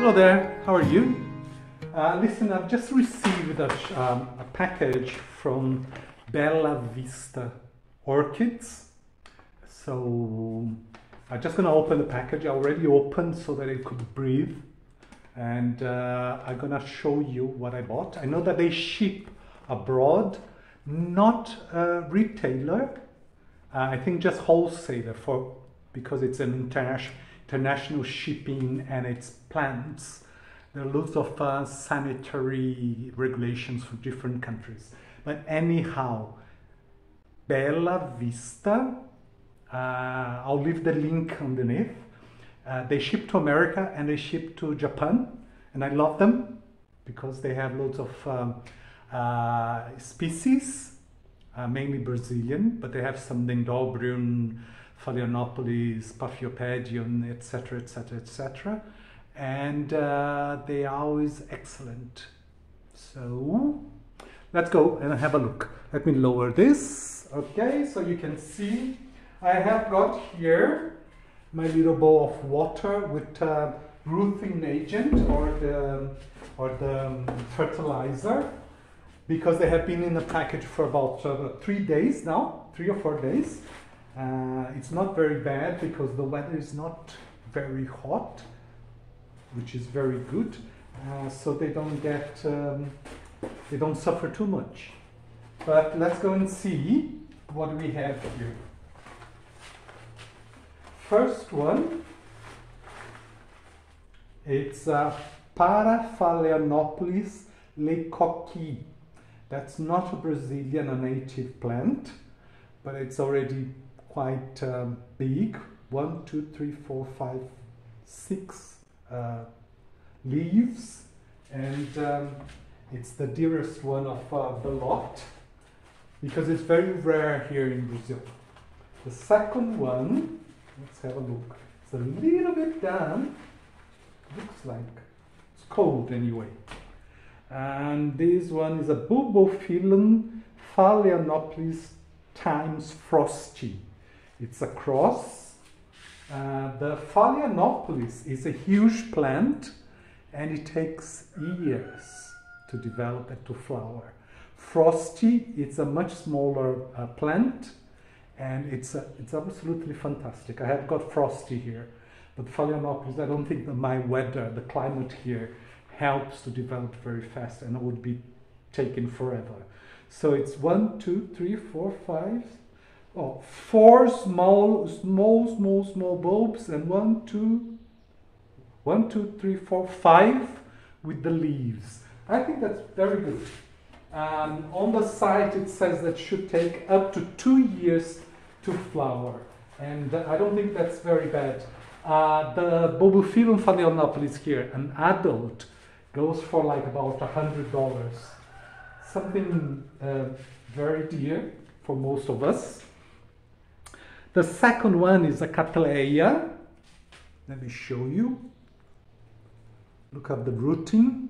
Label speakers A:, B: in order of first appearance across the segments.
A: Hello there, how are you? Listen, I've just received a package from Bella Vista Orchids. So I'm just gonna open the package. I already opened so that it could breathe. And I'm gonna show you what I bought. I know that they ship abroad, not a retailer. I think just wholesaler because it's an international shipping and it's plants. There are lots of sanitary regulations for different countries. But anyhow, Bella Vista, I'll leave the link underneath. They ship to America and they ship to Japan, and I love them because they have loads of species, mainly Brazilian, but they have some Dendrobium, Paraphalaenopolis, Paphiopedium, etc., etc., etc. And they are always excellent. So let's go and have a look. Let me lower this. Okay, so you can see I have got here my little bowl of water with rooting agent or the fertilizer, because they have been in the package for about 3 days now, 3 or 4 days. It's not very bad because the weather is not very hot, which is very good, so they don't suffer too much. But let's go and see what we have here. First one, it's Paraphalaenopolis lecoqui. That's not a Brazilian, a native plant, but it's already quite big. 1, 2, 3, 4, 5, 6 leaves, and it's the dearest one of the lot because it's very rare here in Brazil. The second one, let's have a look. It's a little bit down. Looks like it's cold anyway. And this one is a Bulbophyllum Phalaenopolis times Frosty. It's a cross. The Phalaenopolis is a huge plant and it takes years to develop and to flower. Frosty, it's a much smaller plant, and it's absolutely fantastic. I have got Frosty here, but Phalaenopolis, I don't think that my weather, the climate here, helps to develop very fast, and it would be taken forever. So it's 1, 2, 3, 4, 5. Oh, 4 small bulbs, and 1, 2, 3, 4, 5 with the leaves. I think that's very good. On the site it says that should take up to 2 years to flower, and I don't think that's very bad. The Bulbophyllum Phalaenopolis here, an adult, goes for like about $100. Something very dear for most of us. The second one is a Cattleyas. Let me show you. Look at the rooting.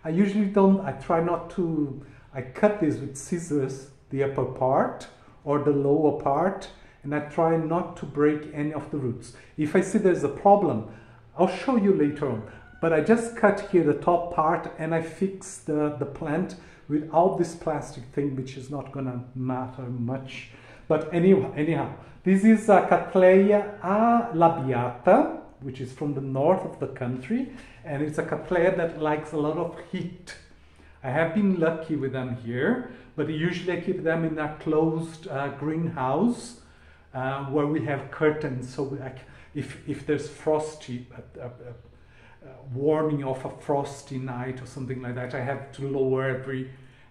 A: I usually don't, I try not to, I cut this with scissors, the upper part or the lower part, and I try not to break any of the roots. If I see there's a problem, I'll show you later on. But I just cut here the top part and I fix the plant without this plastic thing, which is not gonna matter much. But anyhow, this is a Cattleyas labiata, which is from the north of the country, and it's a Cattleyas that likes a lot of heat. I have been lucky with them here, but usually I keep them in a closed greenhouse where we have curtains, so if there's frosty, warning of a frosty night or something like that, I have to lower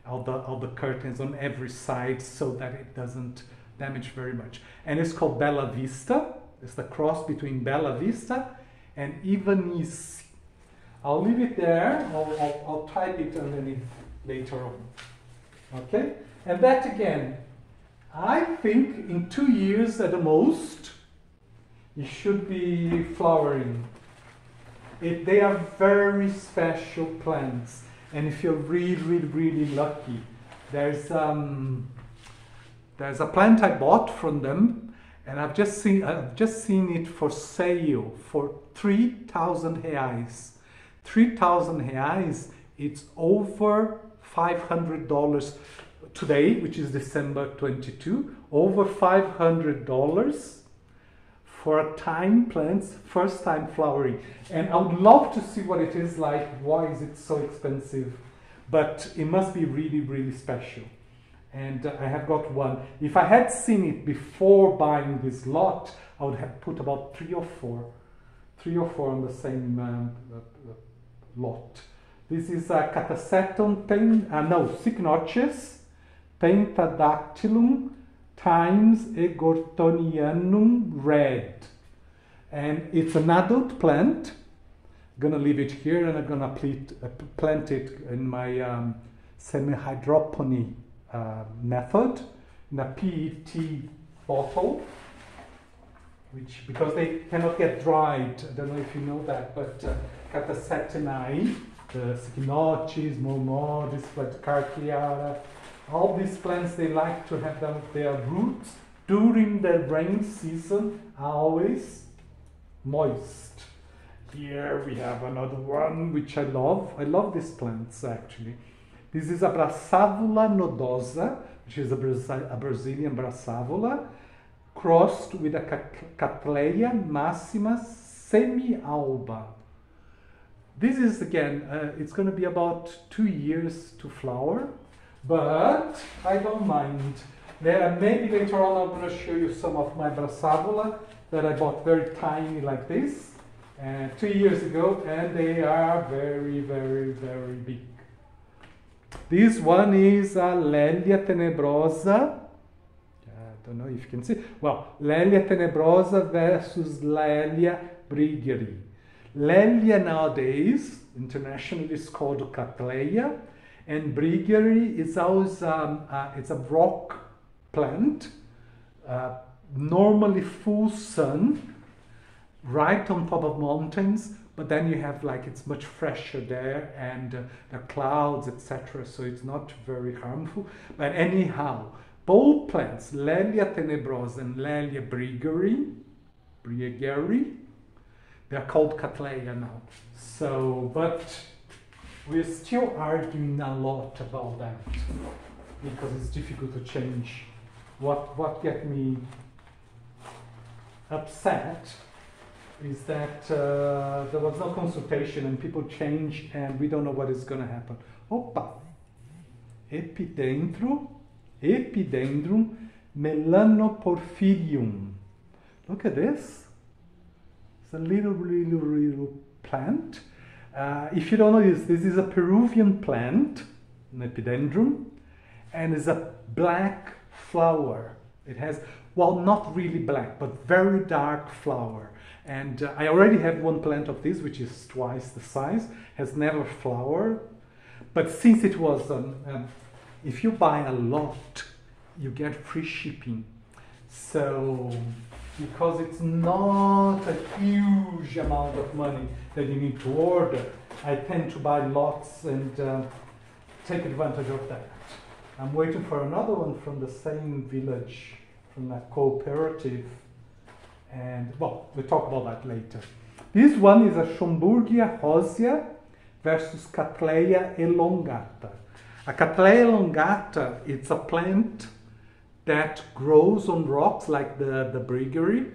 A: all the curtains on every side so that it doesn't damage very much. And it's called Bella Vista. It's the cross between Bella Vista and Ivanice. I'll leave it there. I'll type it underneath later on. Okay? And that again, I think in 2 years at the most, it should be flowering. They are very special plants, and if you're really lucky, there's a plant I bought from them, and I've just seen it for sale for 3,000 reais. 3,000 reais, it's over $500 today, which is December 22, over $500 for a thyme plant's first time flowering. And I would love to see what it is like. Why is it so expensive? But it must be really, really special. And I have got one. If I had seen it before buying this lot, I would have put about three or four on the same lot. This is a Catasetum Cycnoches Pentadactylum times Egortonianum red. And it's an adult plant. I'm gonna leave it here and I'm gonna plant it in my semi-hydroponic method in a PET bottle, which, because they cannot get dried, I don't know if you know that, but Catasetinae, the Cycnoches, Momodis, Cattleyas, all these plants, they like to have their roots during the rain season are always moist. Here we have another one which I love. I love these plants actually. This is a Brassavola nodosa, which is a Brazilian Brassavola, crossed with a Cattleya massima semi-alba. This is again, it's going to be about 2 years to flower, but I don't mind. Maybe later on I'm going to show you some of my Brassavola that I bought very tiny like this 2 years ago, and they are very, very, very big. This one is a Laelia tenebrosa. I don't know if you can see. Well, Laelia tenebrosa versus Laelia brigeri. Laelia nowadays, internationally, is called Cattleya, and brigeri is always it's a rock plant, normally full sun, right on top of mountains, but then you have it's much fresher there, and the clouds, etc., so it's not very harmful. But anyhow, both plants, Laelia tenebrosa and Laelia brigeri, they're called Cattleya now. So, but we're still arguing a lot about that because it's difficult to change. What gets me upset is that there was no consultation and people change and we don't know what is going to happen. Opa! Epidendrum melanoporphyrium. Look at this. It's a little plant. If you don't know this is a Peruvian plant, an epidendrum, and it's a black flower. It has, well, not really black, but very dark flower. And I already have one plant of this, which is twice the size, has never flowered. But since it was, if you buy a lot, you get free shipping. So, because it's not a huge amount of money that you need to order, I tend to buy lots and take advantage of that. I'm waiting for another one from the same village, from that cooperative. And, well, we'll talk about that later. This one is a Schomburgia rosea versus Cattleya elongata. A Cattleya elongata, it's a plant that grows on rocks like the brigeri,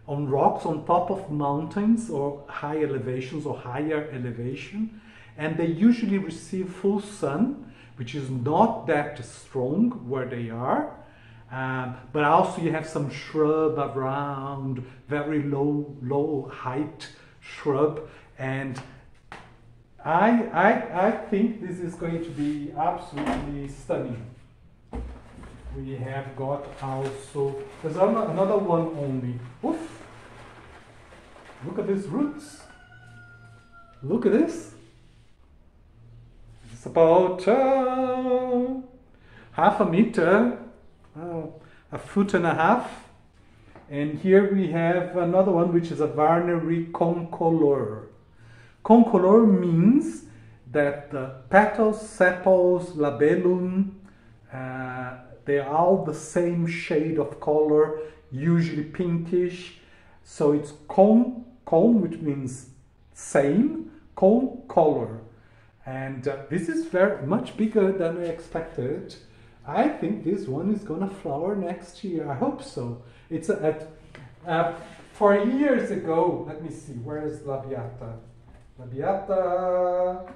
A: on rocks on top of mountains or high elevations or higher elevation. And they usually receive full sun, which is not that strong where they are. But also you have some shrub around, very low height shrub, and I think this is going to be absolutely stunning. We have got also, there's another one only. Oof! Look at these roots. Look at this. It's about half a meter. A foot and a half, and here we have another one which is a Warneri concolor. Concolor means that the petals, sepals, labellum, they are all the same shade of color, usually pinkish. So it's con, which means same, cone color. And this is very much bigger than I expected. I think this one is gonna flower next year. I hope so. It's 4 years ago. Let me see. Where is Labiata? Labiata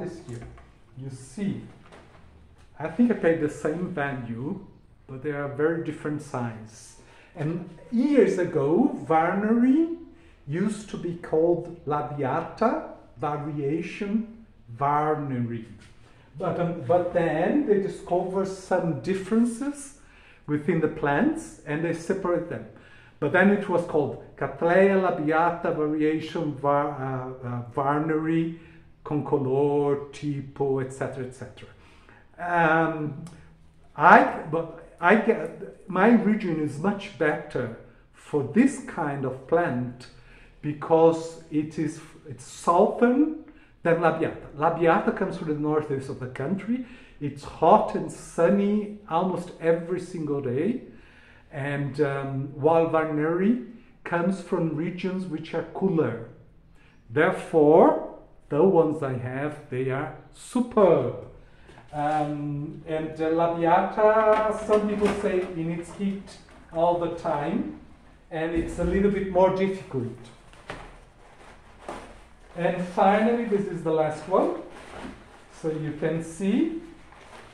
A: is here. You see, I think I paid the same value, but they are very different size. And years ago, Varneri used to be called Labiata variation Varneri. But then they discovered some differences within the plants and they separate them. But then it was called Cattleyas labiata variation Varneri, concolor, tipo, etc., etc. My region is much better for this kind of plant because it's southern than Labiata. Labiata comes from the northeast of the country. It's hot and sunny almost every single day. And while Varneri comes from regions which are cooler. Therefore, the ones I have, they are superb. And Labiata, some people say it needs heat all the time, and it's a little bit more difficult. And finally, this is the last one. So you can see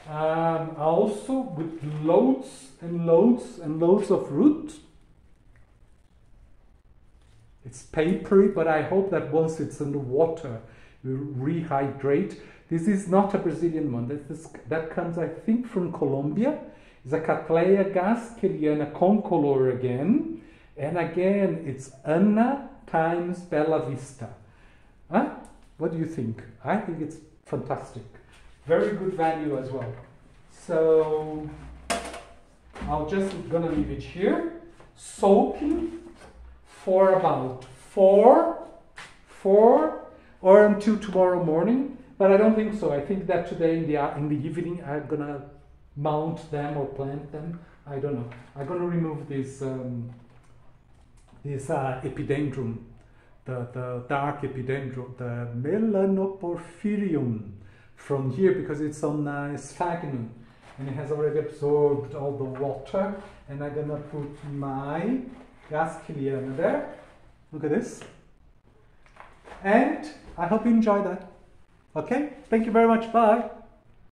A: also with loads and loads and loads of root. It's papery, but I hope that once it's in the water, it will rehydrate. This is not a Brazilian one. That comes, I think, from Colombia. It's a Cattleyas gasqueliana concolor again. And again, it's Anna times Bella Vista. Huh? What do you think? I think it's fantastic. Very good value as well. So I'll just gonna leave it here, soaking for about four or until tomorrow morning. But I don't think so. I think that today in the evening I'm gonna mount them or plant them. I don't know. I'm gonna remove this epidendrum, the dark epidendrum, the melanoporphyrium from here because it's on sphagnum and it has already absorbed all the water. And I'm gonna put my gasqueliana there. Look at this. And I hope you enjoy that. Okay, thank you very much. Bye.